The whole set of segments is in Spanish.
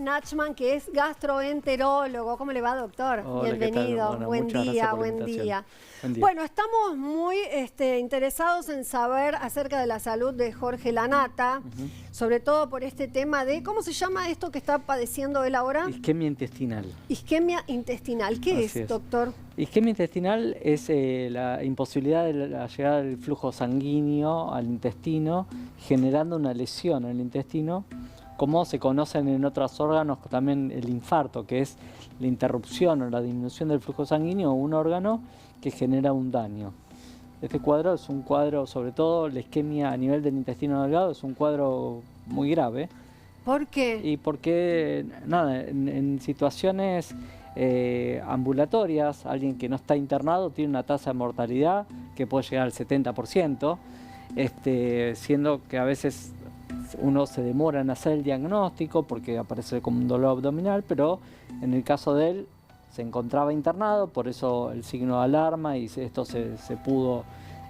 Nachman, que es gastroenterólogo. ¿Cómo le va, doctor? Hola, Bienvenido. Bueno, buen día, buen día. Buen día. Bueno, estamos muy interesados en saber acerca de la salud de Jorge Lanata, sobre todo por este tema de, ¿cómo se llama esto que está padeciendo él ahora? Isquemia intestinal. Isquemia intestinal. ¿Qué es, doctor? Isquemia intestinal es la imposibilidad de la llegada del flujo sanguíneo al intestino, generando una lesión en el intestino, como se conocen en otros órganos también el infarto, que es la interrupción o la disminución del flujo sanguíneo a un órgano que genera un daño. Este cuadro es un cuadro, sobre todo la isquemia a nivel del intestino delgado, es un cuadro muy grave. ¿Por qué? Y porque, nada, en situaciones ambulatorias, alguien que no está internado tiene una tasa de mortalidad que puede llegar al 70%, siendo que a veces uno se demora en hacer el diagnóstico porque aparece como un dolor abdominal, pero en el caso de él se encontraba internado, por eso el signo de alarma, y esto se pudo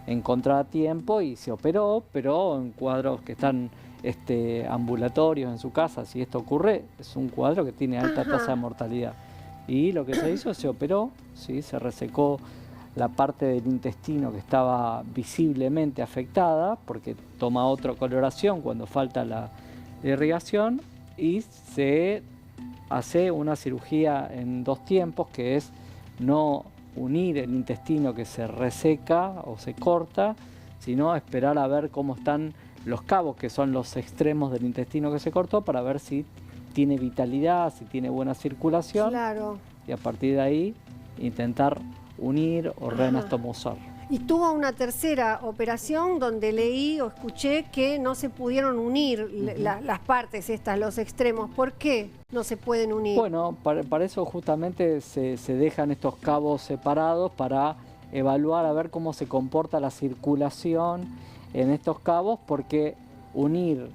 encontrar a tiempo y se operó, pero en cuadros que están ambulatorios en su casa, si esto ocurre, es un cuadro que tiene alta tasa de mortalidad. Y lo que se hizo, se operó, ¿sí? Se resecó la parte del intestino que estaba visiblemente afectada, porque toma otra coloración cuando falta la irrigación, y se hace una cirugía en 2 tiempos, que es no unir el intestino que se reseca o se corta, sino esperar a ver cómo están los cabos, que son los extremos del intestino que se cortó, para ver si tiene vitalidad, si tiene buena circulación. Claro. Y a partir de ahí intentar unir o reanastomosar. Y tuvo una tercera operación donde leí o escuché que no se pudieron unir las partes estas, los extremos. ¿Por qué no se pueden unir? Bueno, para eso justamente se dejan estos cabos separados para evaluar a ver cómo se comporta la circulación en estos cabos, porque unir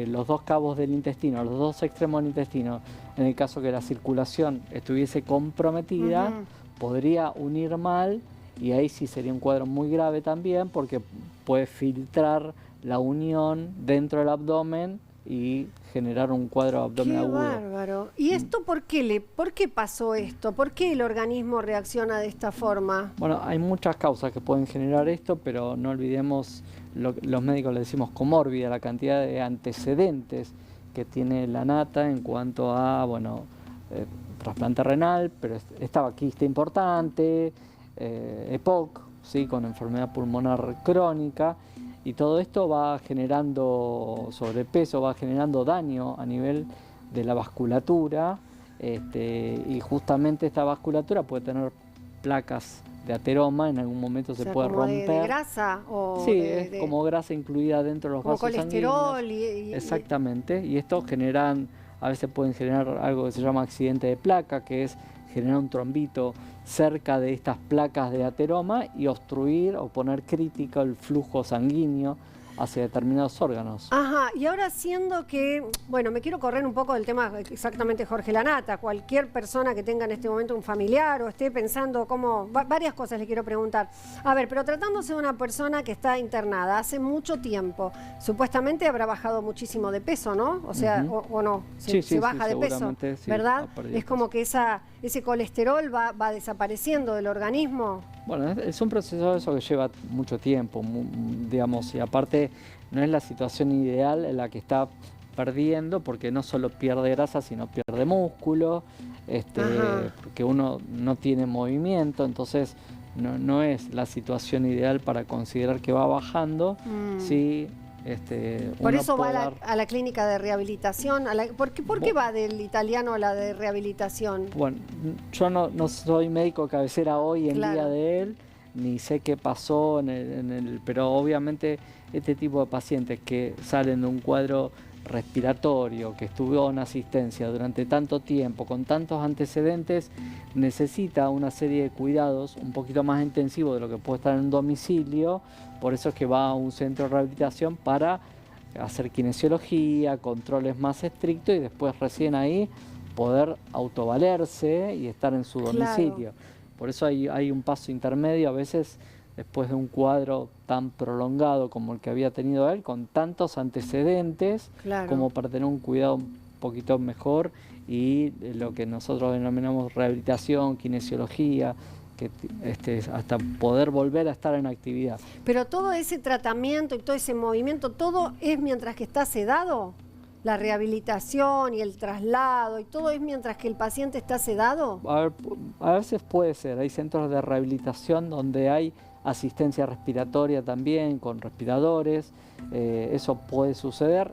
los 2 cabos del intestino, los 2 extremos del intestino, en el caso que la circulación estuviese comprometida, podría unir mal, y ahí sí sería un cuadro muy grave también, porque puede filtrar la unión dentro del abdomen y generar un cuadro abdomen agudo. ¡Qué bárbaro! ¿Y esto por qué pasó esto? ¿Por qué el organismo reacciona de esta forma? Bueno, hay muchas causas que pueden generar esto, pero no olvidemos, los médicos le decimos comórbida, la cantidad de antecedentes que tiene Lanata en cuanto a, bueno, trasplante renal, pero estaba quiste importante, EPOC, ¿sí? Con enfermedad pulmonar crónica, y todo esto va generando sobrepeso, va generando daño a nivel de la vasculatura, y justamente esta vasculatura puede tener placas de ateroma, en algún momento se puede romper. ¿De grasa? O sí, es como grasa incluida dentro de los vasos sanguíneos. Como colesterol. Exactamente, y estos generan, a veces pueden generar algo que se llama accidente de placa, que es generar un trombito cerca de estas placas de ateroma y obstruir o poner crítico el flujo sanguíneo hacia determinados órganos. Ajá, y ahora siendo que, bueno, me quiero correr un poco del tema exactamente Jorge Lanata, cualquier persona que tenga en este momento un familiar o esté pensando cómo, varias cosas le quiero preguntar. A ver, pero tratándose de una persona que está internada hace mucho tiempo, supuestamente habrá bajado muchísimo de peso, ¿no? O sea, o no, se baja de peso, ¿verdad? Es como que ese colesterol va desapareciendo del organismo. Bueno, es un proceso eso que lleva mucho tiempo, digamos, y aparte no es la situación ideal en la que está perdiendo, porque no solo pierde grasa, sino pierde músculo, porque uno no tiene movimiento, entonces no es la situación ideal para considerar que va bajando. Sí, por eso va a la clínica de rehabilitación. ¿Por qué va del italiano a la de rehabilitación? Bueno, yo no soy médico de cabecera hoy en día de él, ni sé qué pasó pero obviamente este tipo de pacientes que salen de un cuadro respiratorio, que estuvo en asistencia durante tanto tiempo, con tantos antecedentes, necesita una serie de cuidados un poquito más intensivos de lo que puede estar en un domicilio. Por eso es que va a un centro de rehabilitación para hacer kinesiología, controles más estrictos, y después recién ahí poder autovalerse y estar en su domicilio. Por eso hay un paso intermedio a veces, después de un cuadro tan prolongado como el que había tenido él, con tantos antecedentes, como para tener un cuidado un poquito mejor y lo que nosotros denominamos rehabilitación, kinesiología, que hasta poder volver a estar en actividad. Pero todo ese tratamiento y todo ese movimiento, ¿todo es mientras que está sedado? La rehabilitación y el traslado y todo es mientras que el paciente está sedado. A veces puede ser, hay centros de rehabilitación donde hay asistencia respiratoria también, con respiradores, eso puede suceder,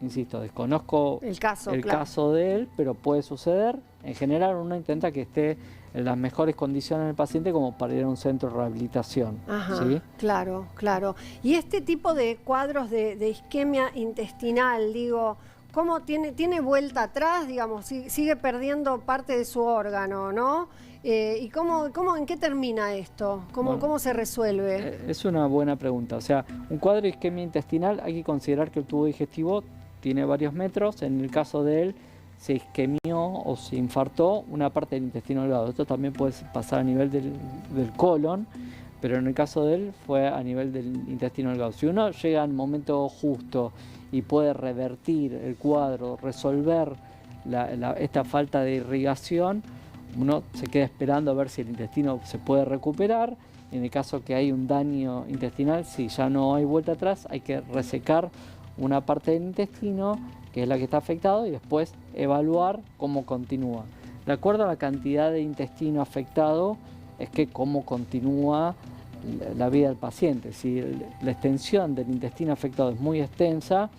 insisto, desconozco el caso de él, pero puede suceder. En general uno intenta que esté en las mejores condiciones del paciente como para ir a un centro de rehabilitación. Ajá, ¿sí? Claro, claro. Y este tipo de cuadros de isquemia intestinal, digo, ¿cómo tiene vuelta atrás, digamos, sigue perdiendo parte de su órgano, ¿no? ¿Y en qué termina esto? ¿Cómo se resuelve? Es una buena pregunta. O sea, un cuadro de isquemia intestinal hay que considerar que el tubo digestivo tiene varios metros. En el caso de él, se isquemió o se infartó una parte del intestino delgado. Esto también puede pasar a nivel del colon, pero en el caso de él fue a nivel del intestino delgado. Si uno llega al momento justo y puede revertir el cuadro, resolver esta falta de irrigación, uno se queda esperando a ver si el intestino se puede recuperar. En el caso que hay un daño intestinal, si ya no hay vuelta atrás, hay que resecar una parte del intestino, que es la que está afectado, y después evaluar cómo continúa. De acuerdo a la cantidad de intestino afectado, es que cómo continúa la vida del paciente. Si la extensión del intestino afectado es muy extensa,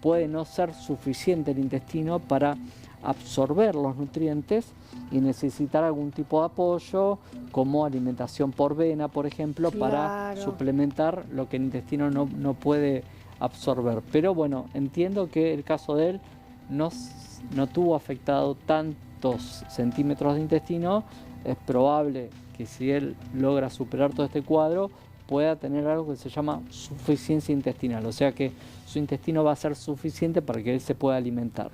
puede no ser suficiente el intestino para absorber los nutrientes y necesitar algún tipo de apoyo, como alimentación por vena, por ejemplo, para suplementar lo que el intestino no puede absorber. Pero bueno, entiendo que el caso de él no tuvo afectado tantos centímetros de intestino. Es probable que si él logra superar todo este cuadro, pueda tener algo que se llama suficiencia intestinal, o sea que su intestino va a ser suficiente para que él se pueda alimentar.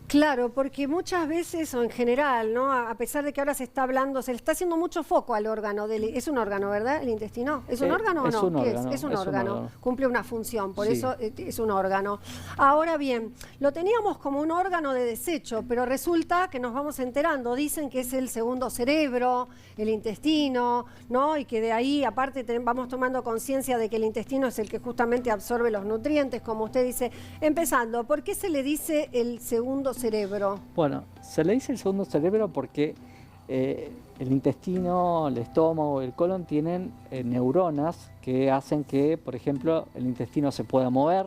Claro, porque muchas veces, o en general, ¿no? A pesar de que ahora se está hablando, se le está haciendo mucho foco al órgano. Es un órgano, ¿verdad? El intestino. ¿Es un órgano o no? Un órgano, es un órgano. Cumple una función, por sí. eso es un órgano. Ahora bien, lo teníamos como un órgano de desecho, pero resulta que nos vamos enterando. Dicen que es el segundo cerebro, el intestino, ¿no? Y que de ahí, aparte, vamos tomando conciencia de que el intestino es el que justamente absorbe los nutrientes, como usted dice. Empezando, ¿por qué se le dice el segundo cerebro? Bueno, se le dice el segundo cerebro porque el intestino, el estómago, el colon tienen neuronas que hacen que, por ejemplo, el intestino se pueda mover,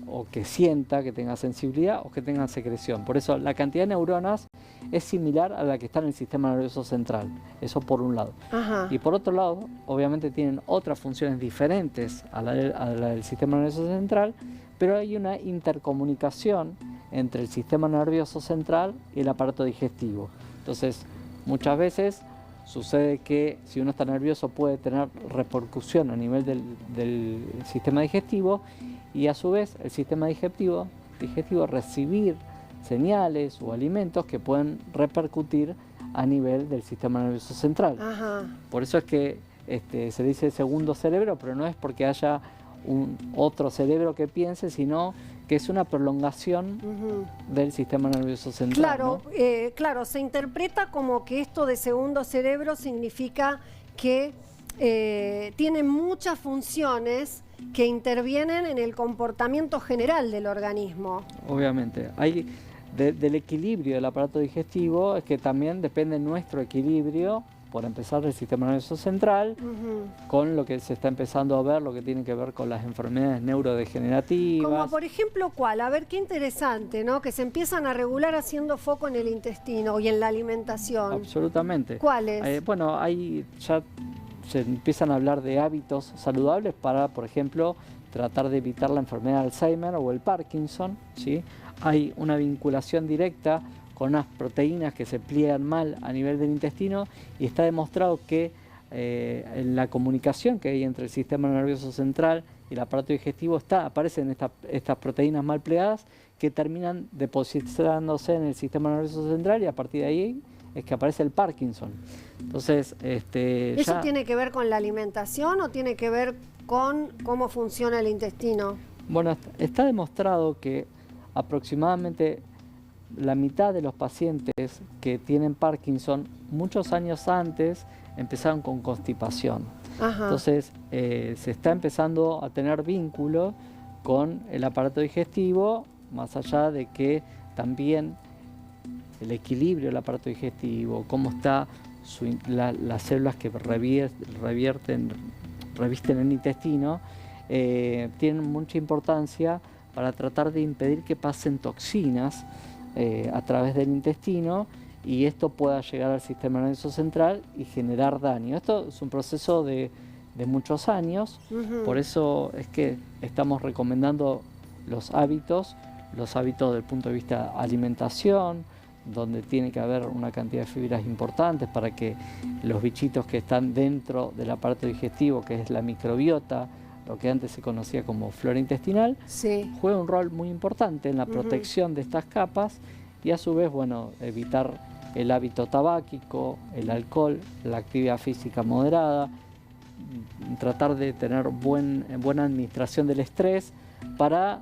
o que sienta, que tenga sensibilidad o que tenga secreción. Por eso la cantidad de neuronas es similar a la que está en el sistema nervioso central. Eso por un lado. Ajá. Y por otro lado, obviamente tienen otras funciones diferentes a la del sistema nervioso central, pero hay una intercomunicación entre el sistema nervioso central y el aparato digestivo. Entonces, muchas veces sucede que si uno está nervioso puede tener repercusión a nivel del sistema digestivo, y a su vez el sistema digestivo recibir señales o alimentos que pueden repercutir a nivel del sistema nervioso central. Ajá. Por eso es que se dice segundo cerebro, pero no es porque haya otro cerebro que piense, sino que es una prolongación del sistema nervioso central. Claro, ¿no? Claro, se interpreta como que esto de segundo cerebro significa que tiene muchas funciones que intervienen en el comportamiento general del organismo. Obviamente. Hay del equilibrio del aparato digestivo, es que también depende nuestro equilibrio, por empezar, del sistema nervioso central, con lo que se está empezando a ver, lo que tiene que ver con las enfermedades neurodegenerativas. Como por ejemplo, ¿cuál? A ver, qué interesante, ¿no? Que se empiezan a regular haciendo foco en el intestino y en la alimentación. Absolutamente. ¿Cuáles? Bueno, ahí ya se empiezan a hablar de hábitos saludables para, por ejemplo, tratar de evitar la enfermedad de Alzheimer o el Parkinson, ¿sí? Hay una vinculación directa con unas proteínas que se pliegan mal a nivel del intestino, y está demostrado que la comunicación que hay entre el sistema nervioso central y el aparato digestivo aparecen estas proteínas mal plegadas que terminan depositándose en el sistema nervioso central, y a partir de ahí es que aparece el Parkinson. Entonces, ¿eso tiene que ver con la alimentación o tiene que ver con cómo funciona el intestino? Bueno, está demostrado que aproximadamente la mitad de los pacientes que tienen Parkinson, muchos años antes, empezaron con constipación. Ajá. Entonces, se está empezando a tener vínculo con el aparato digestivo, más allá de que también el equilibrio del aparato digestivo, cómo está las células que revisten el intestino, tienen mucha importancia para tratar de impedir que pasen toxinas a través del intestino y esto pueda llegar al sistema nervioso central y generar daño. Esto es un proceso de muchos años, por eso es que estamos recomendando los hábitos del punto de vista alimentación, donde tiene que haber una cantidad de fibras importantes para que los bichitos que están dentro del aparato digestivo, que es la microbiota, lo que antes se conocía como flora intestinal, sí, juega un rol muy importante en la protección de estas capas y a su vez, bueno, evitar el hábito tabáquico, el alcohol, la actividad física moderada, tratar de tener buena administración del estrés para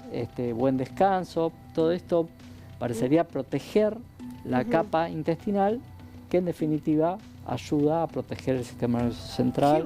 buen descanso. Todo esto parecería proteger la capa intestinal, que en definitiva ayuda a proteger el sistema nervioso central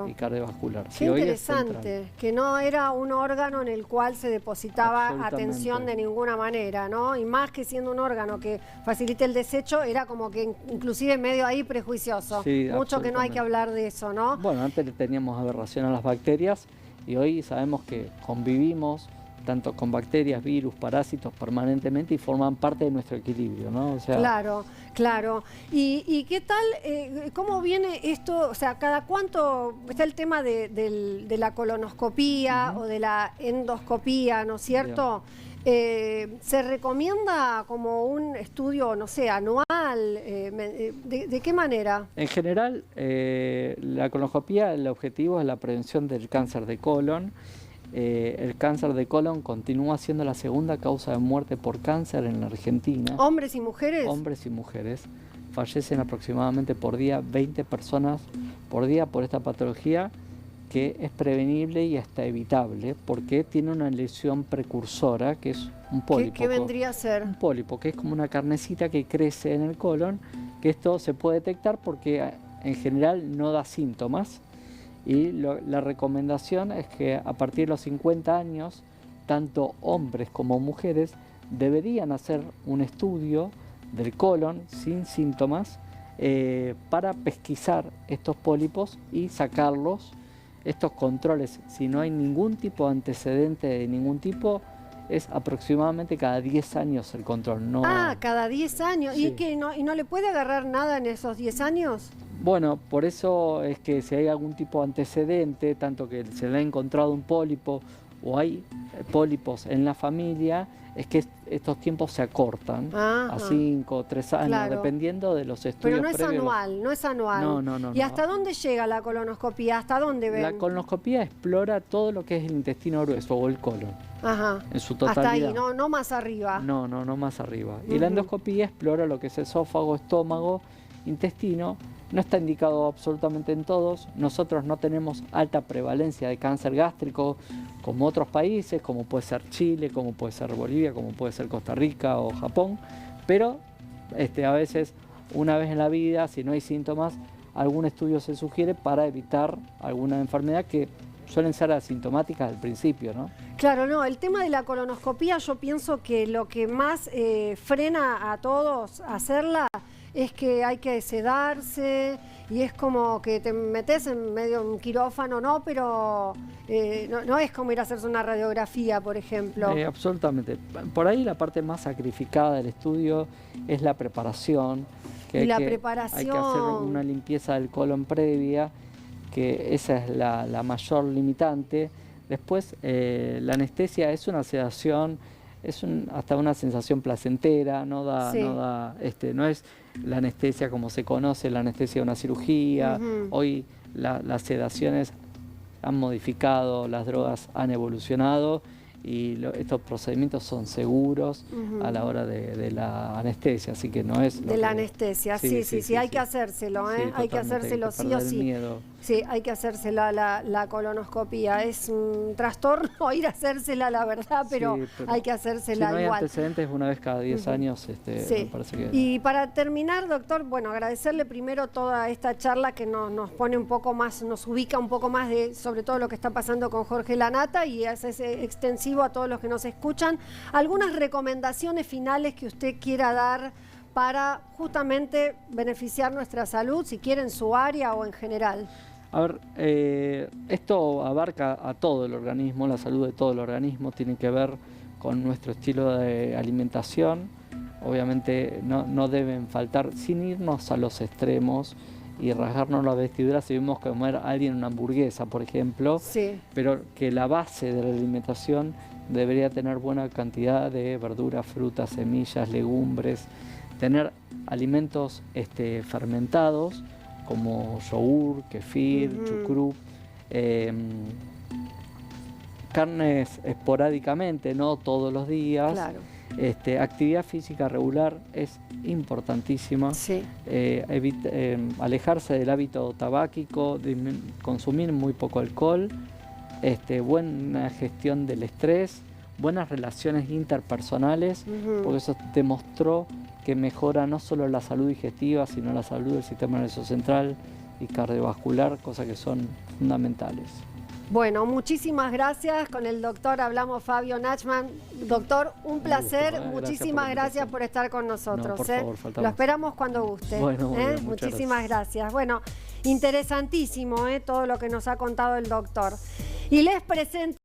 y cardiovascular. Qué interesante, que no era un órgano en el cual se depositaba atención de ninguna manera, ¿no? Y más que siendo un órgano que facilite el desecho, era como que inclusive medio ahí prejuicioso. Sí, mucho que no hay que hablar de eso, ¿no? Bueno, antes teníamos aberración a las bacterias y hoy sabemos que convivimos tanto con bacterias, virus, parásitos permanentemente y forman parte de nuestro equilibrio, ¿no? O sea, claro, claro. ¿Y qué tal, cómo viene esto? O sea, ¿cada cuánto está el tema de la colonoscopía o de la endoscopía, ¿no es cierto? ¿Se recomienda como un estudio, no sé, anual? ¿De qué manera? En general, la colonoscopía, el objetivo es la prevención del cáncer de colon. El cáncer de colon continúa siendo la segunda causa de muerte por cáncer en la Argentina. ¿Hombres y mujeres? Hombres y mujeres. Fallecen aproximadamente por día 20 personas por día por esta patología, que es prevenible y hasta evitable porque tiene una lesión precursora que es un pólipo. ¿Qué vendría a ser? Un pólipo, que es como una carnecita que crece en el colon, que esto se puede detectar porque en general no da síntomas. Y la recomendación es que a partir de los 50 años, tanto hombres como mujeres deberían hacer un estudio del colon sin síntomas para pesquisar estos pólipos y sacarlos. Estos controles, si no hay ningún tipo de antecedente de ningún tipo, es aproximadamente cada 10 años el control. No, cada 10 años. Sí. ¿Y no le puede agarrar nada en esos 10 años? Bueno, por eso es que si hay algún tipo de antecedente, tanto que se le ha encontrado un pólipo o hay pólipos en la familia, es que estos tiempos se acortan a 5 o 3 años, claro, dependiendo de los estudios previos. Pero no es anual. No. ¿Y hasta dónde llega la colonoscopía? ¿Hasta dónde ven? La colonoscopía explora todo lo que es el intestino grueso o el colon. En su totalidad. Hasta ahí, no más arriba. No más arriba. Y la endoscopía explora lo que es esófago, estómago, intestino. No está indicado absolutamente en todos. Nosotros no tenemos alta prevalencia de cáncer gástrico como otros países, como puede ser Chile, como puede ser Bolivia, como puede ser Costa Rica o Japón. Pero a veces, una vez en la vida, si no hay síntomas, algún estudio se sugiere para evitar alguna enfermedad que suelen ser asintomáticas al principio, ¿no? Claro, no, el tema de la colonoscopía, yo pienso que lo que más frena a todos a hacerla es que hay que sedarse y es como que te metes en medio de un quirófano, ¿no? Pero no es como ir a hacerse una radiografía, por ejemplo. Absolutamente. Por ahí la parte más sacrificada del estudio es la preparación. Hay que hacer una limpieza del colon previa, que esa es la mayor limitante. Después, la anestesia es una sedación, es hasta una sensación placentera, no es la anestesia como se conoce, la anestesia de una cirugía. Hoy las sedaciones han modificado, las drogas han evolucionado y estos procedimientos son seguros a la hora de la anestesia, así que no es... La anestesia, sí, hay que hacérselo, hay que hacérselo sí o sí. Sí, hay que hacérsela la colonoscopía. Es un trastorno ir a hacérsela, la verdad, pero, Sí, hay que hacérsela si no hay igual. antecedentes, una vez cada 10 años, Sí. me parece que... Y para terminar, doctor, bueno, agradecerle primero toda esta charla que nos pone un poco más, nos ubica un poco más de sobre todo lo que está pasando con Jorge Lanata y es extensivo a todos los que nos escuchan. ¿Algunas recomendaciones finales que usted quiera dar para justamente beneficiar nuestra salud, si quiere en su área o en general? A ver, esto abarca a todo el organismo, la salud de todo el organismo, tiene que ver con nuestro estilo de alimentación. Obviamente no deben faltar, sin irnos a los extremos y rasgarnos la vestidura si vemos comer a alguien una hamburguesa, por ejemplo, Sí. pero que la base de la alimentación debería tener buena cantidad de verduras, frutas, semillas, legumbres, tener alimentos fermentados, como yogur, kefir, chucrut, carnes esporádicamente, no todos los días. Claro. Actividad física regular es importantísima. Sí. Alejarse del hábito tabáquico, consumir muy poco alcohol, buena gestión del estrés, buenas relaciones interpersonales, porque eso demostró que mejora no solo la salud digestiva, sino la salud del sistema nervioso central y cardiovascular, cosas que son fundamentales. Bueno, muchísimas gracias. Con el doctor hablamos, Fabio Nachman. Doctor, un placer. Muchísimas gracias por estar con nosotros. No, por favor, faltamos. Lo esperamos cuando guste. Bueno, muy bien, muchísimas gracias. Bueno, interesantísimo todo lo que nos ha contado el doctor. Y les presento